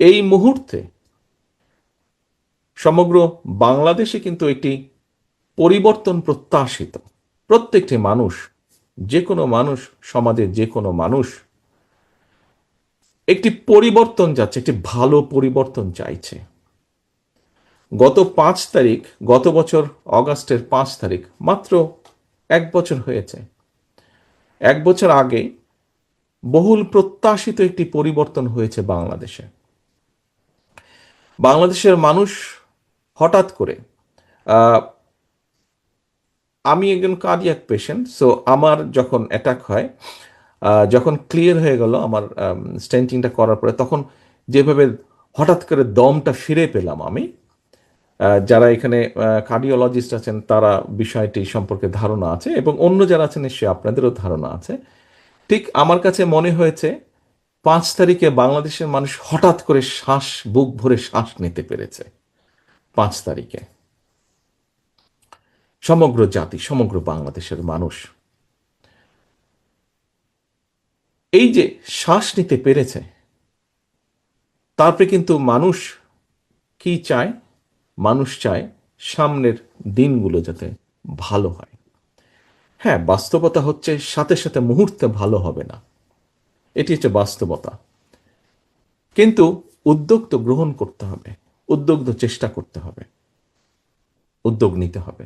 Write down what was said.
এই মুহূর্তে সমগ্র বাংলাদেশে কিন্তু একটি পরিবর্তন প্রত্যাশিত। প্রত্যেকটি মানুষ, যে কোনো মানুষ, সমাজের যে কোনো মানুষ একটি পরিবর্তন যাচ্ছে, একটি ভালো পরিবর্তন চাইছে। গত 5 তারিখ, গত বছর অগাস্টের 5 তারিখ, মাত্র 1 বছর হয়েছে। 1 বছর আগে বহুল প্রত্যাশিত একটি পরিবর্তন হয়েছে বাংলাদেশে। বাংলাদেশের মানুষ হঠাৎ করে, আহ, আমি একজন কার্ডিয়াক পেশেন্ট, সো আমার যখন অ্যাটাক হয়, যখন ক্লিয়ার হয়ে গেল আমার স্টেন্টিংটা করার পরে, তখন যেভাবে হঠাৎ করে দমটা ফিরে পেলাম আমি, যারা এখানে কার্ডিওলজিস্ট আছেন তারা বিষয়টি সম্পর্কে ধারণা আছে, এবং অন্য যারা আছেন নিশ্চয়ই আপনাদেরও ধারণা আছে। ঠিক আমার কাছে মনে হয়েছে 5 তারিখে বাংলাদেশের মানুষ হঠাৎ করে শ্বাস, বুক ভরে শ্বাস নিতে পেরেছে। 5 তারিখে সমগ্র জাতি, সমগ্র বাংলাদেশের মানুষ এই যে শ্বাস নিতে পেরেছে, তারপরে কিন্তু মানুষ কি চায়? মানুষ চায় সামনের দিনগুলো যাতে ভালো হয়। হ্যাঁ, বাস্তবতা হচ্ছে সাথে সাথে মুহূর্তে ভালো হবে না, এটি হচ্ছে বাস্তবতা। কিন্তু উদ্যোগ তো গ্রহণ করতে হবে, উদ্যোগ তো চেষ্টা করতে হবে, উদ্যোগ নিতে হবে।